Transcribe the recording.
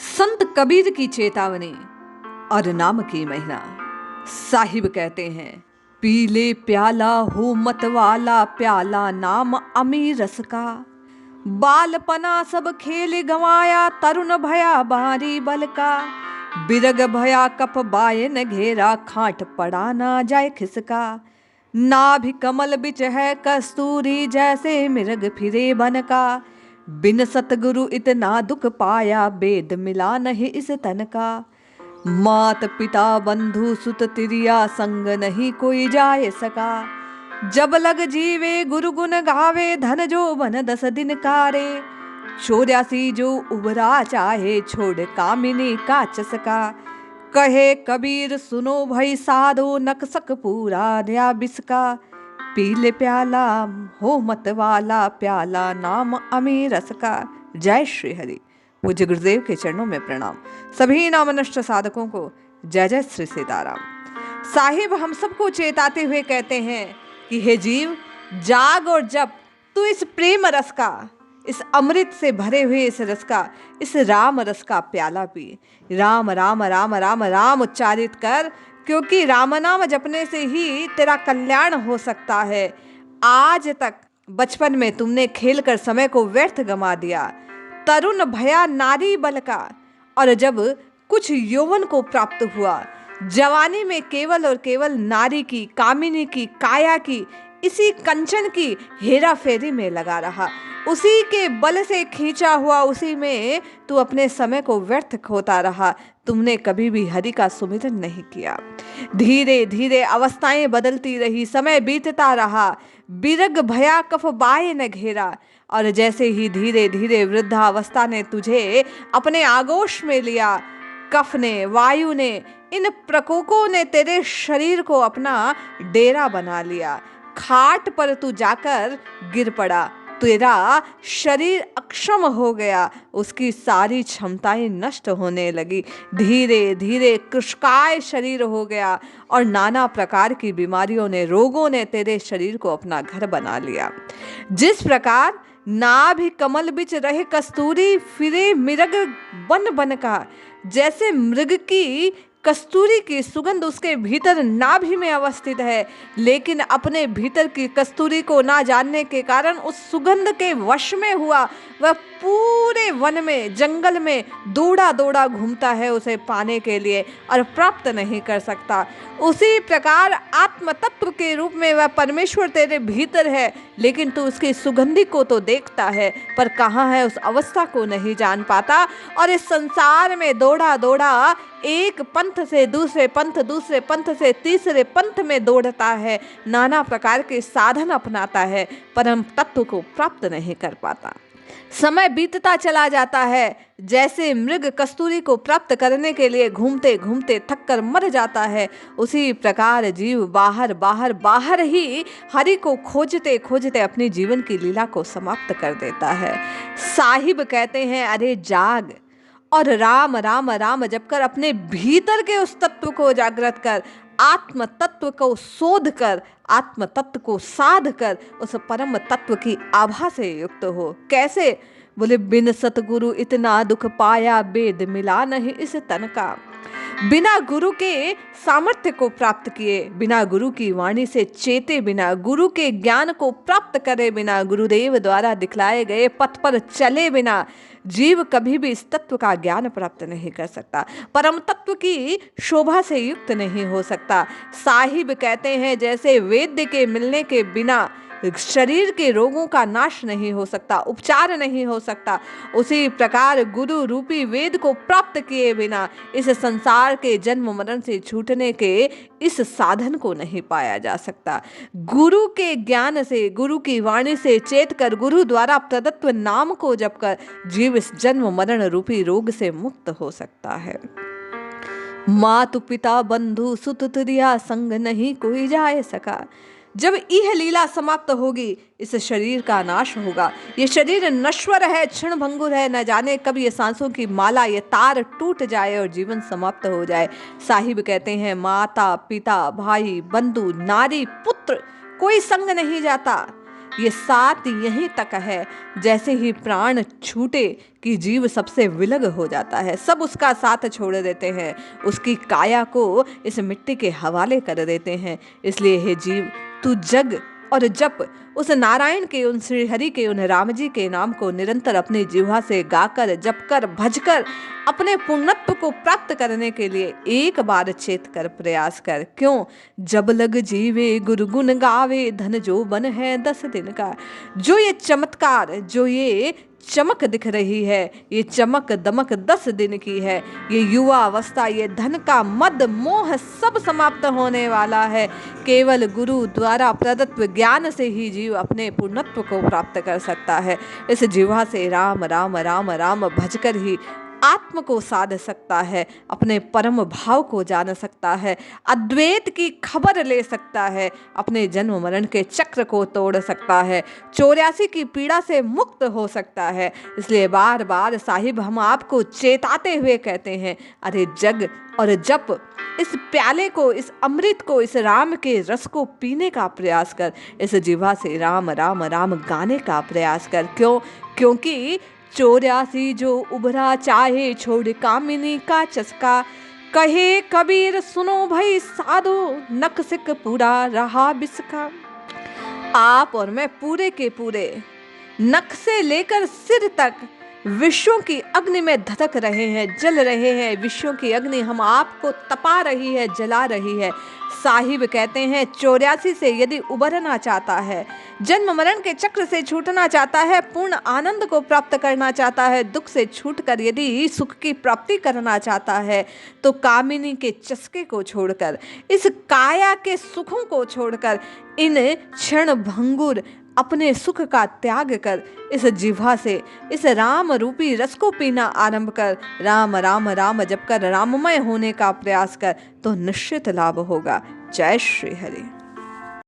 संत कबीर की चेतावनी और नाम की महिमा। साहिब कहते हैं, पीले प्याला हो मत वाला, प्याला नाम अमीर रस का। बालपना सब खेल गंवाया, तरुण भया बारी बल का। बिरग भया कप बायन घेरा, खाट पड़ा ना जाए खिसका। नाभि कमल बिच है कस्तूरी, जैसे मिर्ग फिरे बन का। बिन सतगुरु इतना दुख पाया, बेद मिला नहीं इस तन का। मात पिता बंधु सुत तिरिया, संग नहीं कोई जाए सका। जब लग जीवे गुरु गुण गावे, धन जो बन 10 दिन कारे। 84 जो उबरा चाहे, छोड़ कामिनी का चसका। कहे कबीर सुनो भई साधो, नकसक पूरा दया बिसका। पीले प्याला हो मत वाला, प्याला नाम अमीर रस का। जय श्री हरि। मुझे गुरुदेव के चरणों में प्रणाम। सभी नामनष्ट साधकों को जय जय श्री सीताराम। साहिब हम सबको चेताते हुए कहते हैं कि हे जीव, जाग और जप तू इस प्रेम रस का, इस अमृत से भरे हुए इस रस का, इस राम रस का प्याला पी। राम राम राम राम राम उच्चारित कर, क्योंकि राम नाम जपने से ही तेरा कल्याण हो सकता है। आज तक बचपन में तुमने खेलकर समय को व्यर्थ गंवा दिया। तरुण भया नारी बल का, और जब कुछ यौवन को प्राप्त हुआ, जवानी में केवल और केवल नारी की, कामिनी की, काया की, इसी कंचन की हेरा फेरी में लगा रहा। उसी के बल से खींचा हुआ, उसी में तू अपने समय को व्यर्थ खोता रहा। तुमने कभी भी हरि का सुमिरन नहीं किया। धीरे धीरे अवस्थाएं बदलती रही, समय बीतता रहा। बिरग भया कफ बाय न घेरा, और जैसे ही धीरे धीरे वृद्धावस्था ने तुझे अपने आगोश में लिया, कफ ने, वायु ने, इन प्रकोपों ने तेरे शरीर को अपना डेरा बना लिया। खाट पर तू जाकर गिर पड़ा, तेरा शरीर अक्षम हो गया, उसकी सारी क्षमताएं नष्ट होने लगी। धीरे धीरे कृशकाय शरीर हो गया, और नाना प्रकार की बीमारियों ने, रोगों ने तेरे शरीर को अपना घर बना लिया। जिस प्रकार नाभि कमल बिच रहे कस्तूरी, फिरे मिर्ग बन बन का। जैसे मृग की कस्तूरी की सुगंध उसके भीतर नाभि में अवस्थित है, लेकिन अपने भीतर की कस्तूरी को ना जानने के कारण उस सुगंध के वश में हुआ, वह पूरे वन में, जंगल में दौड़ा दौड़ा घूमता है उसे पाने के लिए, और प्राप्त नहीं कर सकता। उसी प्रकार आत्म तत्व के रूप में वह परमेश्वर तेरे भीतर है, लेकिन तू उसकी सुगंधी को तो देखता है, पर कहाँ है उस अवस्था को नहीं जान पाता। और इस संसार में दौड़ा दौड़ा एक पंथ से दूसरे पंथ, दूसरे पंथ से तीसरे पंथ में दौड़ता है, नाना प्रकार के साधन अपनाता है, परम तत्व को प्राप्त नहीं कर पाता। समय बीतता चला जाता है, जैसे मृग कस्तूरी को प्राप्त करने के लिए घूमते घूमते थक कर मर जाता है, उसी प्रकार जीव बाहर बाहर बाहर ही हरि को खोजते खोजते अपनी जीवन की लीला को समाप्त कर देता है। साहिब कहते हैं, अरे जाग और राम राम राम जप कर अपने भीतर के उस तत्व को जागृत कर, आत्म तत्व को शोध कर, आत्म तत्व को साध कर उस परम तत्व की आभा से युक्त हो। कैसे? बोले, बिन सतगुरु इतना दुख पाया, बेद मिला नहीं इस तन का। बिना गुरु के सामर्थ्य को प्राप्त किए, बिना गुरु की वाणी से चेते बिना, गुरु के ज्ञान को प्राप्त करे बिना, गुरुदेव द्वारा दिखलाए गए पथ पर चले बिना जीव कभी भी इस तत्व का ज्ञान प्राप्त नहीं कर सकता, परम तत्व की शोभा से युक्त नहीं हो सकता। साहिब कहते हैं, जैसे वेद्य के मिलने के बिना शरीर के रोगों का नाश नहीं हो सकता, उपचार नहीं हो सकता, उसी प्रकार गुरु रूपी वेद को प्राप्त किए बिना इस संसार के जन्म मरण से छूटने के इस साधन को नहीं पाया जा सकता। गुरु के ज्ञान से, गुरु की वाणी से चेत कर, गुरु द्वारा प्रदत्त नाम को जप कर जीव इस जन्म मरण रूपी रोग से मुक्त हो सकता है। मातु पिता बंधु सुत तुरिया, संग नहीं कोई जाए सका। जब यह लीला समाप्त होगी, इस शरीर का नाश होगा। ये शरीर नश्वर है, क्षण भंगुर है, न जाने कब ये सांसों की माला, ये तार टूट जाए और जीवन समाप्त हो जाए। साहिब कहते हैं, माता पिता भाई बंधु नारी पुत्र कोई संग नहीं जाता। ये साथ यहीं तक है। जैसे ही प्राण छूटे कि जीव सबसे विलग हो जाता है, सब उसका साथ छोड़ देते हैं, उसकी काया को इस मिट्टी के हवाले कर देते हैं। इसलिए हे जीव, तू जग और जप उस नारायण के, उन श्री हरि के, उन राम जी के नाम को निरंतर अपनी जिह्वा से गाकर, जपकर, भजकर अपने पूर्णत्व को प्राप्त करने के लिए एक बार चेत कर प्रयास कर। क्यों? जब लग जीवे गुरु गुण गावे, धन जो बन है 10 दिन का। जो ये चमत्कार, जो ये चमक दिख रही है, ये चमक दमक 10 दिन की है। ये युवा अवस्था, ये धन का मद मोह सब समाप्त होने वाला है। केवल गुरु द्वारा प्रदत्त ज्ञान से ही जीव अपने पूर्णत्व को प्राप्त कर सकता है। इस जिह्वा से राम राम राम राम भजकर ही आत्म को साध सकता है, अपने परम भाव को जान सकता है, अद्वैत की खबर ले सकता है, अपने जन्म मरण के चक्र को तोड़ सकता है, 84 की पीड़ा से मुक्त हो सकता है। इसलिए बार बार साहिब हम आपको चेताते हुए कहते हैं, अरे जग और जप, इस प्याले को, इस अमृत को, इस राम के रस को पीने का प्रयास कर, इस जिह्वा से राम राम राम गाने का प्रयास कर। क्यों? क्योंकि 84 जो उभरा चाहे छोड़ कामिनी का चस्का। कहे कबीर सुनो भाई साधो, नक सिक पूरा रहा बिस्का। आप और मैं पूरे के पूरे नक से लेकर सिर तक विश्वों की अग्नि में धधक रहे हैं, जल रहे हैं। विश्वों की अग्नि हम आपको तपा रही है, जला रही है। साहिब कहते हैं 84 से यदि उबरना चाहता है, जन्म मरण के चक्र से छूटना चाहता है, पूर्ण आनंद को प्राप्त करना चाहता है, दुख से छूटकर यदि सुख की प्राप्ति करना चाहता है, तो कामिनी के चस्के को छोड़कर, इस काया के सुखों को छोड़कर, इन क्षण भंगुर अपने सुख का त्याग कर इस जिह्वा से इस राम रूपी रस को पीना आरंभ कर। राम राम राम जप कर राममय होने का प्रयास कर, तो निश्चित लाभ होगा। जय श्री हरि।